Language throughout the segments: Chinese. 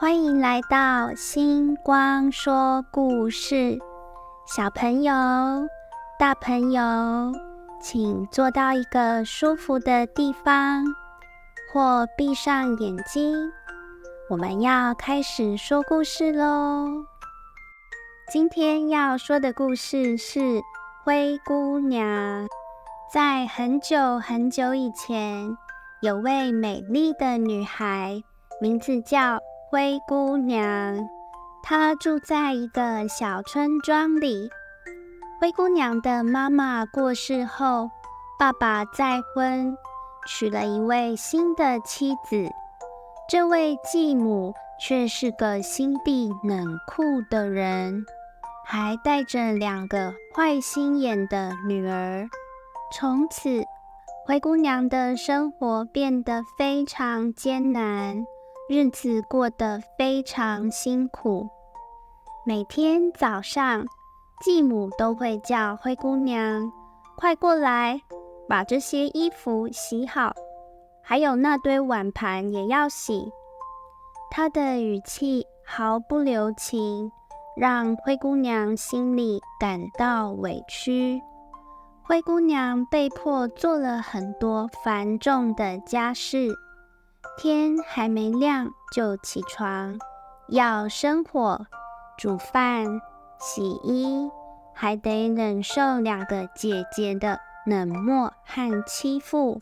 欢迎来到星光说故事。小朋友、大朋友，请坐到一个舒服的地方，或闭上眼睛。我们要开始说故事咯。今天要说的故事是灰姑娘。在很久很久以前，有位美丽的女孩，名字叫灰姑娘。她住在一个小村庄里。灰姑娘的妈妈过世后，爸爸再婚，娶了一位新的妻子。这位继母却是个心地冷酷的人，还带着2个坏心眼的女儿。从此，灰姑娘的生活变得非常艰难，日子过得非常辛苦。每天早上，继母都会叫灰姑娘快过来，把这些衣服洗好，还有那堆碗盘也要洗。她的语气毫不留情，让灰姑娘心里感到委屈。灰姑娘被迫做了很多繁重的家事，天还没亮就起床，要生火、煮饭、洗衣，还得忍受2个姐姐的冷漠和欺负。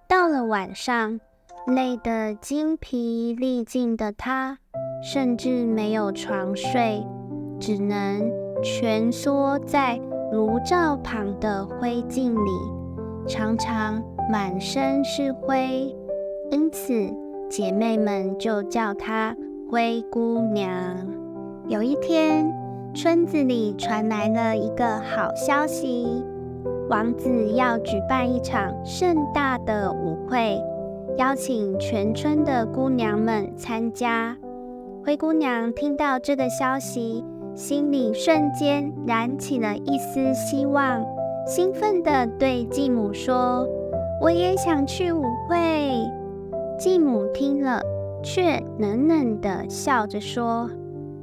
到了晚上，累得精疲力尽的她，甚至没有床睡，只能蜷缩在炉灶旁的灰烬里，常常满身是灰，因此姐妹们就叫她灰姑娘。有一天，村子里传来了一个好消息，王子要举办一场盛大的舞会，邀请全村的姑娘们参加。灰姑娘听到这个消息，心里瞬间燃起了一丝希望，兴奋地对继母说：“我也想去舞会。”继母听了，却冷冷地笑着说：“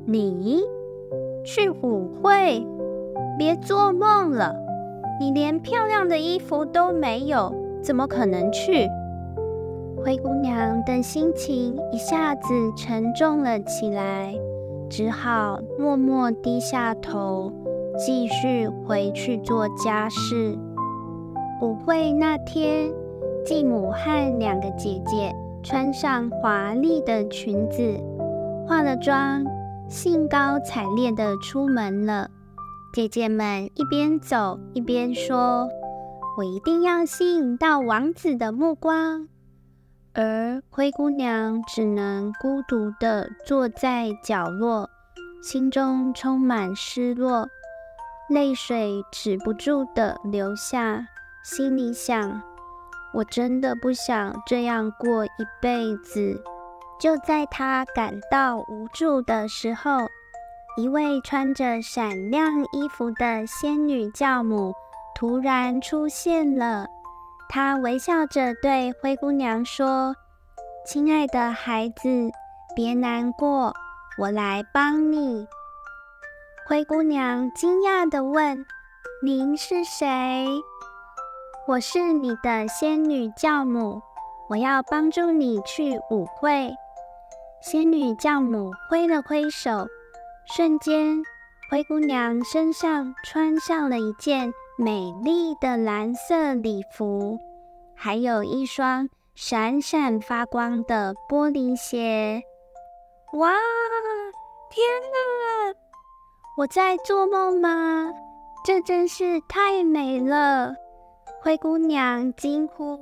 你去舞会？别做梦了！你连漂亮的衣服都没有，怎么可能去？”灰姑娘的心情一下子沉重了起来，只好默默低下头，继续回去做家事。舞会那天，继母和2个姐姐穿上华丽的裙子，化了妆，兴高采烈地出门了。姐姐们一边走一边说：“我一定要吸引到王子的目光。”而灰姑娘只能孤独地坐在角落，心中充满失落，泪水止不住地流下，心里想：我真的不想这样过一辈子。就在她感到无助的时候，一位穿着闪亮衣服的仙女教母突然出现了。她微笑着对灰姑娘说：“亲爱的孩子，别难过，我来帮你。”灰姑娘惊讶地问：“您是谁？”“我是你的仙女教母，我要帮助你去舞会。”仙女教母挥了挥手，瞬间，灰姑娘身上穿上了一件美丽的蓝色礼服，还有一双闪闪发光的玻璃鞋。哇！天哪！我在做梦吗？这真是太美了！灰姑娘惊呼。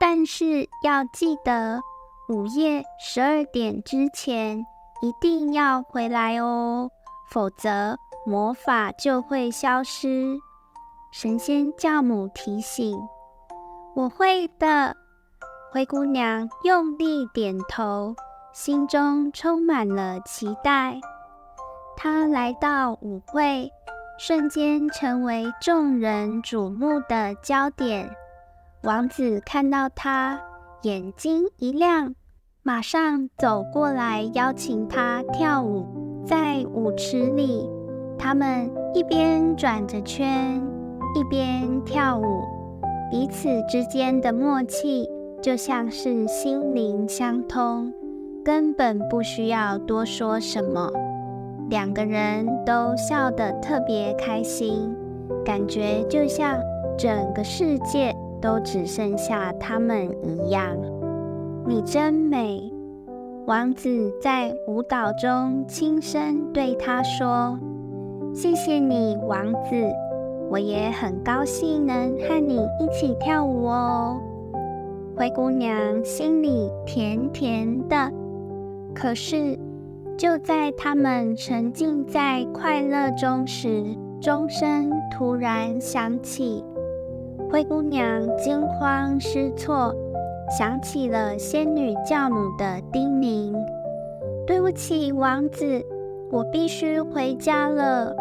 但是要记得，午夜12点之前一定要回来哦，否则魔法就会消失。神仙教母提醒。我会的。灰姑娘用力点头，心中充满了期待。她来到舞会，瞬间成为众人瞩目的焦点。王子看到她，眼睛一亮，马上走过来邀请他跳舞。在舞池里，他们一边转着圈，一边跳舞，彼此之间的默契就像是心灵相通，根本不需要多说什么。两个人都笑得特别开心，感觉就像整个世界都只剩下他们一样。你真美，王子在舞蹈中轻声对她说：谢谢你，王子，我也很高兴能和你一起跳舞哦。灰姑娘心里甜甜的，可是就在他们沉浸在快乐中时，钟声突然响起。灰姑娘惊慌失措，想起了仙女教母的叮咛：对不起，王子，我必须回家了。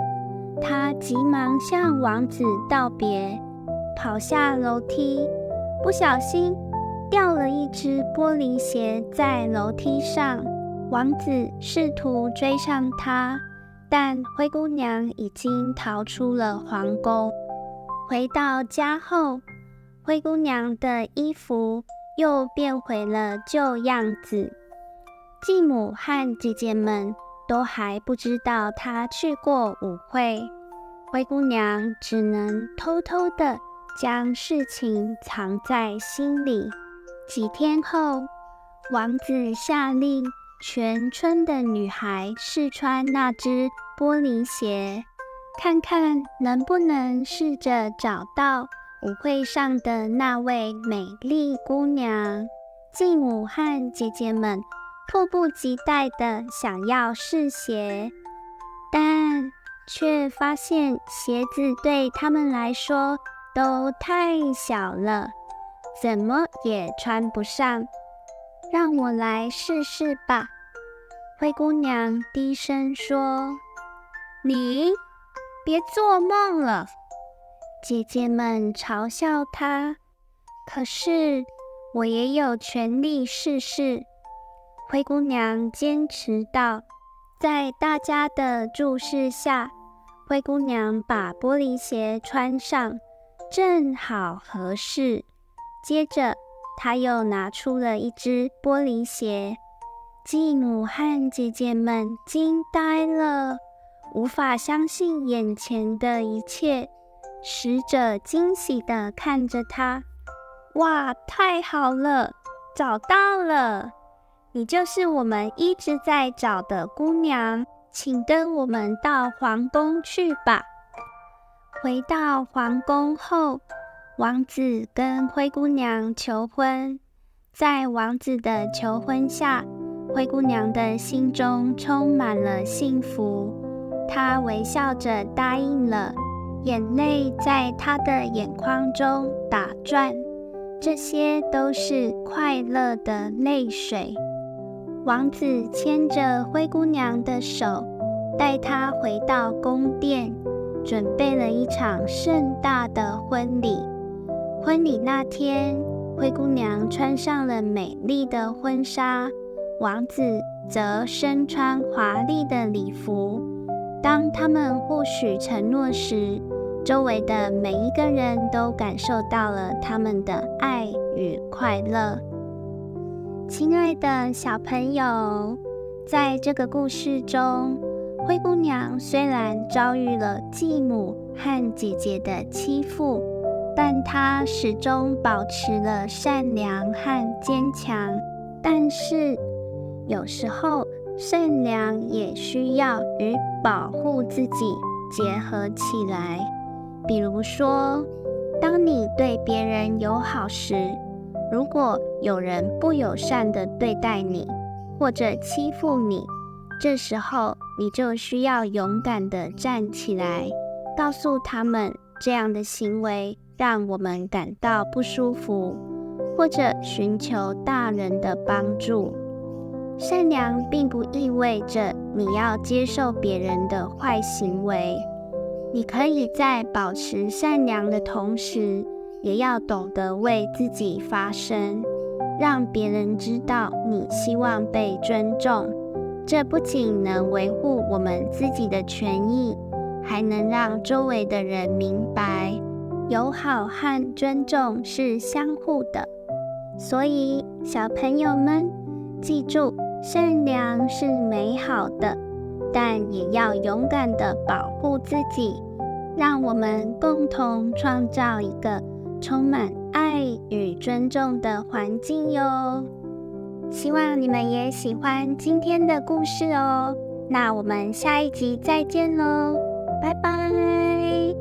她急忙向王子道别，跑下楼梯，不小心掉了一只玻璃鞋在楼梯上。王子试图追上她，但灰姑娘已经逃出了皇宫。回到家后，灰姑娘的衣服又变回了旧样子。继母和姐姐们都还不知道她去过舞会，灰姑娘只能偷偷地将事情藏在心里。几天后，王子下令全村的女孩试穿那只玻璃鞋，看看能不能试着找到舞会上的那位美丽姑娘。继母和姐姐们迫不及待地想要试鞋，但却发现鞋子对他们来说都太小了，怎么也穿不上。让我来试试吧，灰姑娘低声说。你别做梦了，姐姐们嘲笑她。可是我也有权利试试，灰姑娘坚持道。在大家的注视下，灰姑娘把玻璃鞋穿上，正好合适。接着她又拿出了一只玻璃鞋。继母和姐姐们惊呆了，无法相信眼前的一切。使者惊喜地看着她，哇，太好了，找到了！你就是我们一直在找的姑娘，请跟我们到皇宫去吧。回到皇宫后，王子跟灰姑娘求婚。在王子的求婚下，灰姑娘的心中充满了幸福，她微笑着答应了，眼泪在她的眼眶中打转，这些都是快乐的泪水。王子牵着灰姑娘的手，带她回到宫殿，准备了一场盛大的婚礼。婚礼那天，灰姑娘穿上了美丽的婚纱，王子则身穿华丽的礼服。当他们互许承诺时，周围的每一个人都感受到了他们的爱与快乐。亲爱的小朋友，在这个故事中，灰姑娘虽然遭遇了继母和姐姐的欺负，但她始终保持了善良和坚强。但是有时候善良也需要与保护自己结合起来。比如说，当你对别人友好时，如果有人不友善地对待你，或者欺负你，这时候你就需要勇敢地站起来，告诉他们这样的行为让我们感到不舒服，或者寻求大人的帮助。善良并不意味着你要接受别人的坏行为，你可以在保持善良的同时，也要懂得为自己发声。让别人知道你希望被尊重。这不仅能维护我们自己的权益，还能让周围的人明白，友好和尊重是相互的。所以，小朋友们，记住，善良是美好的，但也要勇敢地保护自己。让我们共同创造一个充满爱与尊重的环境哟。希望你们也喜欢今天的故事哦。那我们下一集再见喽，拜拜。